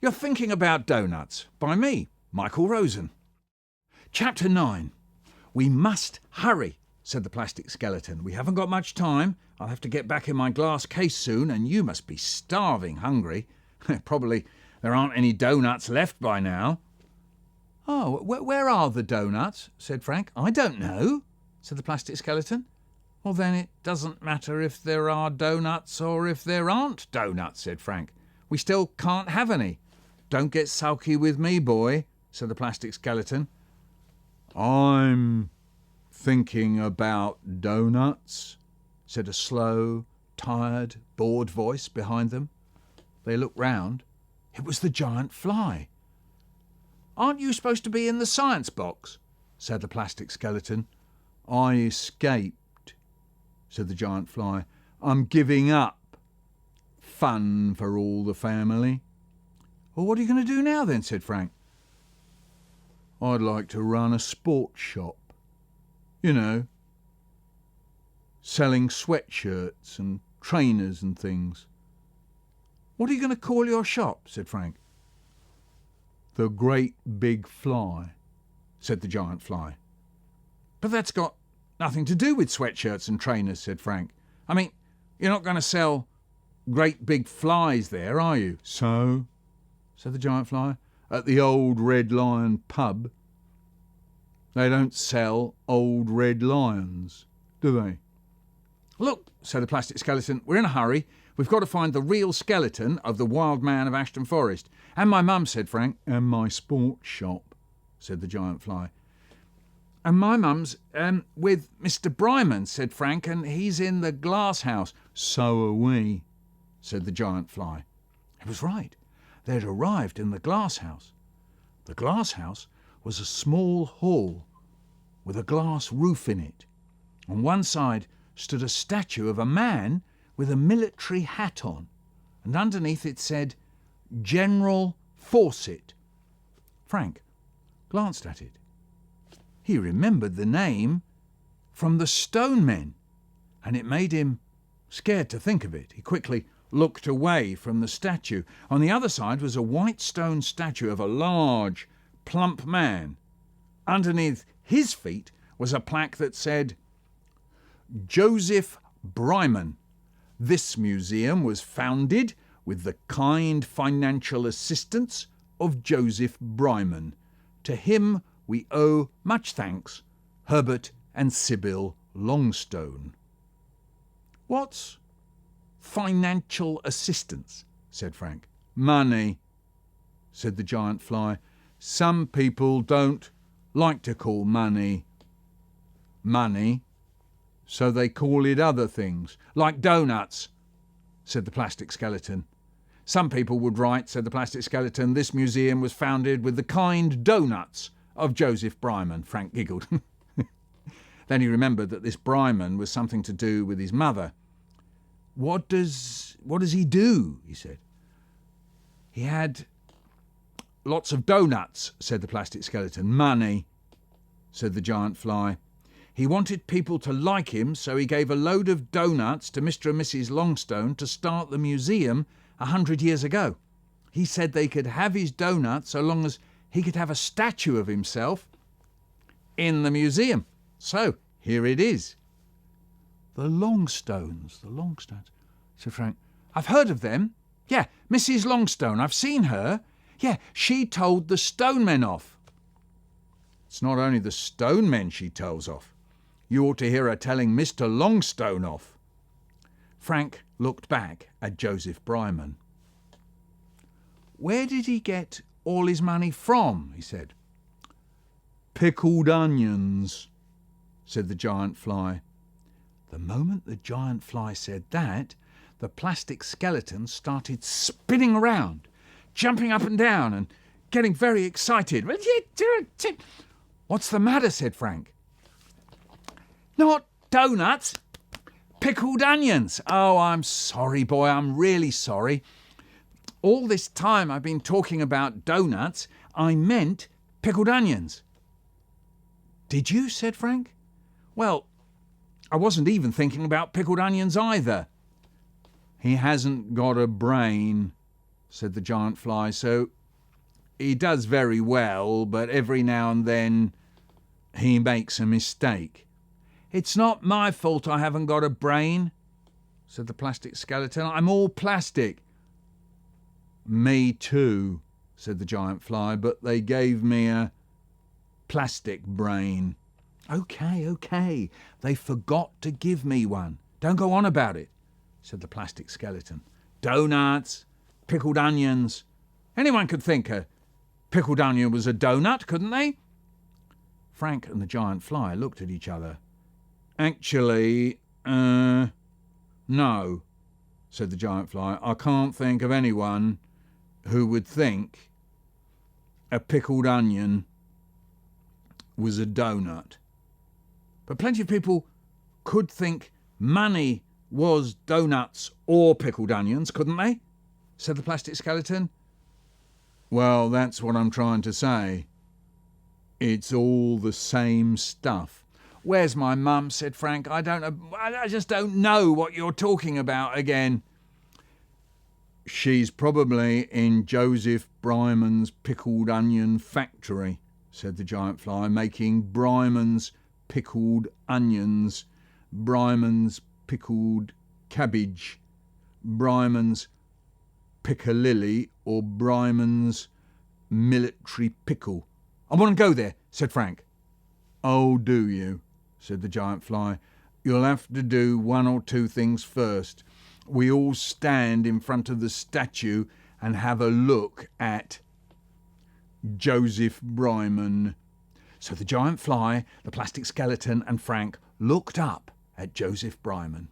You're Thinking About Doughnuts by me, Michael Rosen. Chapter 9. We must hurry, said the plastic skeleton. We haven't got much time. I'll have to get back in my glass case soon, and you must be starving hungry. Probably there aren't any doughnuts left by now. Oh, where are the doughnuts? Said Frank. I don't know, said the plastic skeleton. Well, then it doesn't matter if there are doughnuts or if there aren't doughnuts, said Frank. We still can't have any. Don't get sulky with me, boy, said the plastic skeleton. I'm thinking about doughnuts, said a slow, tired, bored voice behind them. They looked round. It was the giant fly. Aren't you supposed to be in the science box? Said the plastic skeleton. I escaped, said the giant fly. I'm giving up. Fun for all the family. Well, what are you going to do now then? Said Frank. I'd like to run a sports shop. You know, selling sweatshirts and trainers and things. What are you going to call your shop? Said Frank. The Great Big Fly, said the giant fly. But that's got nothing to do with sweatshirts and trainers, said Frank. I mean, you're not going to sell great big flies there, are you? So, said the giant fly, at the Old Red Lion pub. They don't sell old red lions, do they? Look, said the plastic skeleton, we're in a hurry. We've got to find the real skeleton of the wild man of Ashton Forest. And my mum, said Frank. And my sports shop, said the giant fly. And my mum's with Mr. Bryman, said Frank, and he's in the glass house. So are we, said the giant fly. It was right. They'd arrived in the glass house. The glass house was a small hall with a glass roof in it. On one side stood a statue of a man with a military hat on, and underneath it said, General Faucet. Frank glanced at it. He remembered the name from the Stone Men, and it made him scared to think of it. He quickly looked away from the statue. On the other side was a white stone statue of a large, plump man. Underneath his feet was a plaque that said, Joseph Bryman. This museum was founded with the kind financial assistance of Joseph Bryman. To him we owe much thanks, Herbert and Sybil Longstone. What's financial assistance? Said Frank. Money, said the giant fly. Some people don't like to call money money, so they call it other things, like doughnuts, said the plastic skeleton. Some people would write, said the plastic skeleton, this museum was founded with the kind doughnuts of Joseph Bryman. Frank giggled. Then he remembered that this Bryman was something to do with his mother. What does he do? He said. He had lots of doughnuts, said the plastic skeleton. Money, said the giant fly. He wanted people to like him, so he gave a load of doughnuts to Mr. and Mrs. Longstone to start the museum 100 years ago. He said they could have his doughnuts so long as he could have a statue of himself in the museum. So here it is. The Longstones, said Frank. I've heard of them. Yeah, Mrs. Longstone, I've seen her. Yeah, she told the Stone Men off. It's not only the Stone Men she tells off. You ought to hear her telling Mr. Longstone off. Frank looked back at Joseph Bryman. Where did he get all his money from? He said. Pickled onions, said the giant fly. The moment the giant fly said that, the plastic skeleton started spinning around, jumping up and down and getting very excited. What's the matter? Said Frank. Not doughnuts, pickled onions. Oh, I'm sorry, boy, I'm really sorry. All this time I've been talking about doughnuts, I meant pickled onions. Did you? Said Frank. Well, I wasn't even thinking about pickled onions either. He hasn't got a brain, said the giant fly, so he does very well, but every now and then he makes a mistake. It's not my fault I haven't got a brain, said the plastic skeleton. I'm all plastic. Me too, said the giant fly, but they gave me a plastic brain. Okay, they forgot to give me one. Don't go on about it, said the plastic skeleton. Doughnuts, pickled onions. Anyone could think a pickled onion was a doughnut, couldn't they? Frank and the giant fly looked at each other. Actually, no, said the giant fly. I can't think of anyone who would think a pickled onion was a doughnut. But plenty of people could think money was doughnuts or pickled onions, couldn't they? Said the plastic skeleton. Well, that's what I'm trying to say. It's all the same stuff. Where's my mum? Said Frank. I just don't know what you're talking about again. She's probably in Joseph Bryman's pickled onion factory, said the giant fly, making Bryman's pickled onions, Bryman's pickled cabbage, Bryman's piccalilli, or Bryman's military pickle. I want to go there, said Frank. Oh, do you? Said the giant fly. You'll have to do one or two things first. We all stand in front of the statue and have a look at Joseph Bryman. So the giant fly, the plastic skeleton and Frank looked up at Joseph Bryman.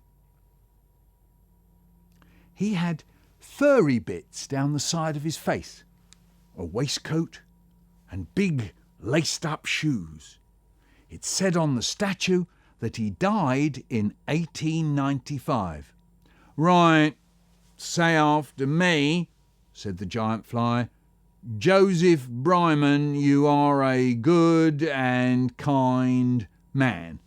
He had furry bits down the side of his face, a waistcoat and big laced-up shoes. It said on the statue that he died in 1895. Right, say after me, said the giant fly. Joseph Bryman, you are a good and kind man.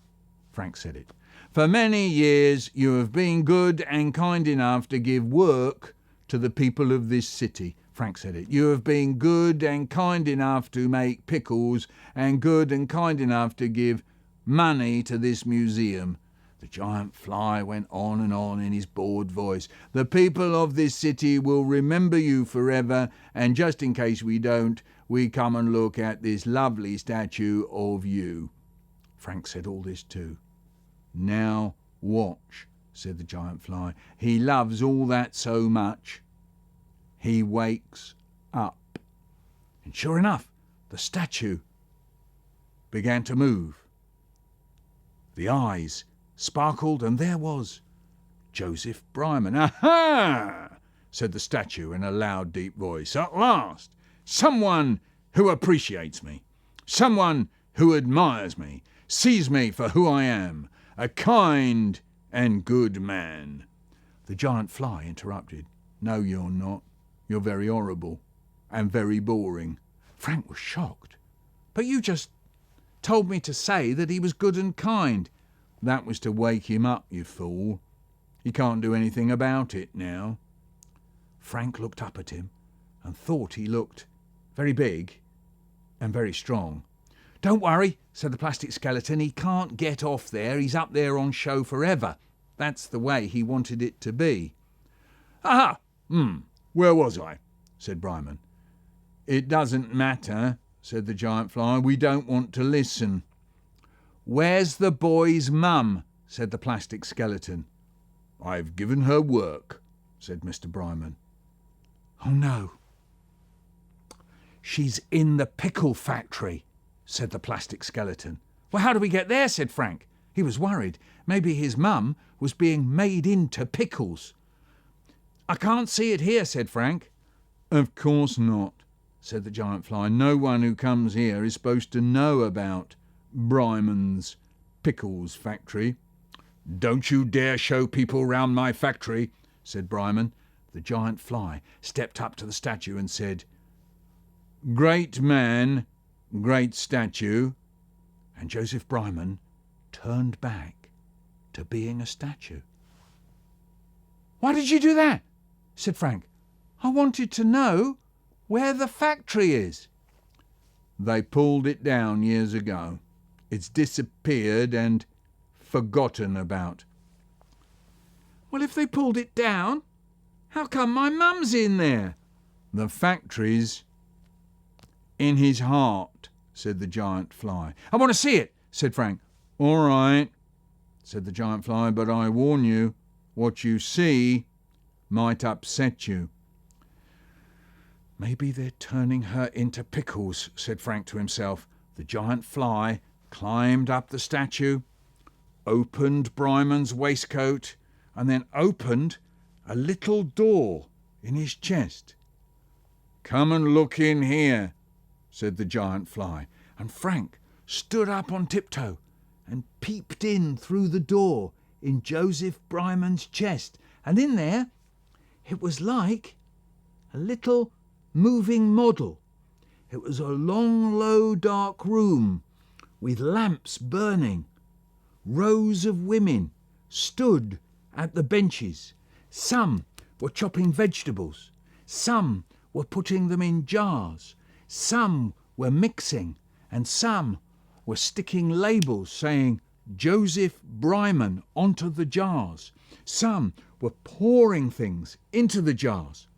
Frank said it. For many years you have been good and kind enough to give work to the people of this city. Frank said it. You have been good and kind enough to make pickles and good and kind enough to give money to this museum. The giant fly went on and on in his bored voice. The people of this city will remember you forever, and just in case we don't, we come and look at this lovely statue of you. Frank said all this too. Now watch, said the giant fly. He loves all that so much. He wakes up. And sure enough, the statue began to move. The eyes sparkled, and there was Joseph Bryman. Aha! Said the statue in a loud, deep voice. At last, someone who appreciates me, someone who admires me, sees me for who I am, a kind and good man. The giant fly interrupted. No, you're not. You're very horrible and very boring. Frank was shocked. But you just told me to say that he was good and kind. That was to wake him up, you fool. He can't do anything about it now. Frank looked up at him and thought he looked very big and very strong. Don't worry, said the plastic skeleton. He can't get off there. He's up there on show forever. That's the way he wanted it to be. Aha! Where was I? Said Bryman. It doesn't matter, said the giant fly. We don't want to listen. Where's the boy's mum? Said the plastic skeleton. I've given her work, said Mr. Bryman. Oh no. She's in the pickle factory, said the plastic skeleton. Well, how do we get there? Said Frank. He was worried. Maybe his mum was being made into pickles. I can't see it here, said Frank. Of course not, said the giant fly. No one who comes here is supposed to know about Bryman's pickles factory. Don't you dare show people round my factory, said Bryman. The giant fly stepped up to the statue and said, Great man, great statue. And Joseph Bryman turned back to being a statue. Why did you do that? Said Frank. I wanted to know where the factory is. They pulled it down years ago. It's disappeared and forgotten about. Well, if they pulled it down, how come my mum's in there? The factory's in his heart, said the giant fly. I want to see it, said Frank. All right, said the giant fly, but I warn you, what you see might upset you. Maybe they're turning her into Pickles, said Frank to himself. The giant fly climbed up the statue, opened Bryman's waistcoat, and then opened a little door in his chest. Come and look in here, said the giant fly, and Frank stood up on tiptoe and peeped in through the door in Joseph Bryman's chest, and in there it was like a little moving model. It was a long, low, dark room with lamps burning. Rows of women stood at the benches. Some were chopping vegetables. Some were putting them in jars. Some were mixing, and some were sticking labels saying Joseph Bryman onto the jars. Some were pouring things into the jars.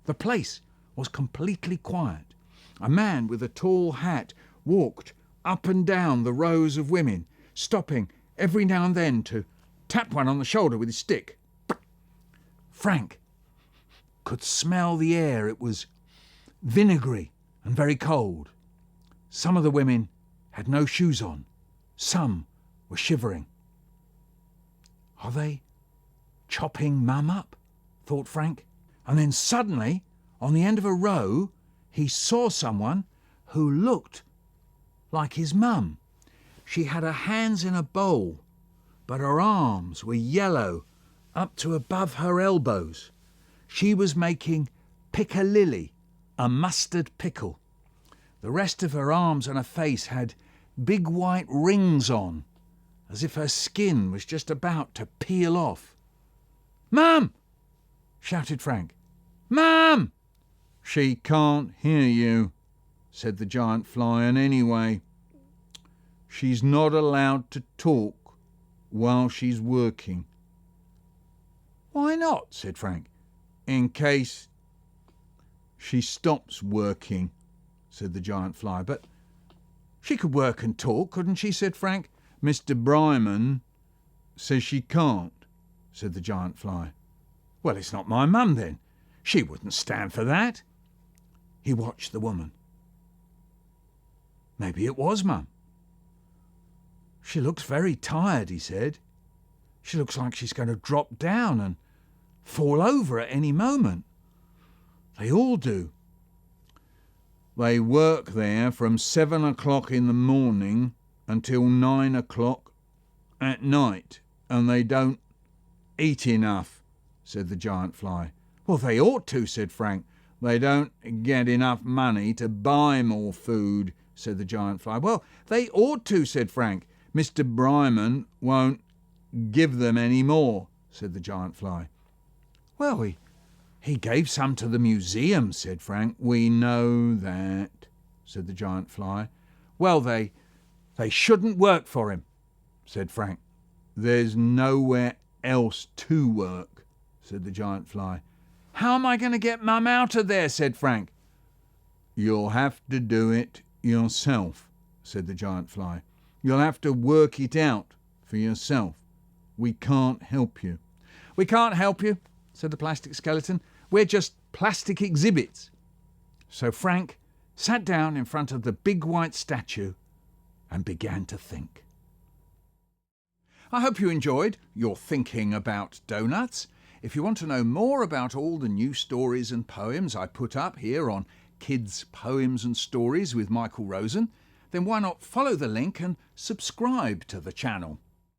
The place was completely quiet. A man with a tall hat walked up and down the rows of women, stopping every now and then to tap one on the shoulder with his stick. Frank could smell the air. It was vinegary and very cold. Some of the women had no shoes on. Some were shivering. Are they chopping Mum up? Thought Frank. And then suddenly, on the end of a row, he saw someone who looked like his mum. She had her hands in a bowl, but her arms were yellow up to above her elbows. She was making piccalilli, a mustard pickle. The rest of her arms and her face had big white rings on, as if her skin was just about to peel off. "Mum!" shouted Frank. "Mum!" "She can't hear you," said the giant fly, "and anyway, she's not allowed to talk while she's working." "Why not?" said Frank. "In case she stops working," said the giant fly. "But she could work and talk, couldn't she?" said Frank. "Mr. Bryman says she can't," said the giant fly. "Well, it's not my mum then. She wouldn't stand for that." He watched the woman. Maybe it was Mum. "She looks very tired," he said. "She looks like she's going to drop down and fall over at any moment. They all do. They work there from 7 o'clock in the morning until 9 o'clock at night, and they don't eat enough," said the giant fly. "Well, they ought to," said Frank. "They don't get enough money to buy more food," said the giant fly. "Well, they ought to," said Frank. "Mr. Bryman won't give them any more," said the giant fly. "Well, he gave some to the museum," said Frank. "We know that," said the giant fly. "Well, they shouldn't work for him," said Frank. "There's nowhere else to work," said the giant fly. "How am I going to get Mum out of there?" said Frank. "You'll have to do it yourself," said the giant fly. "You'll have to work it out for yourself. We can't help you." "We can't help you," said the plastic skeleton. "We're just plastic exhibits." So Frank sat down in front of the big white statue and began to think. I hope you enjoyed your thinking about Doughnuts. If you want to know more about all the new stories and poems I put up here on Kids Poems and Stories with Michael Rosen, then why not follow the link and subscribe to the channel.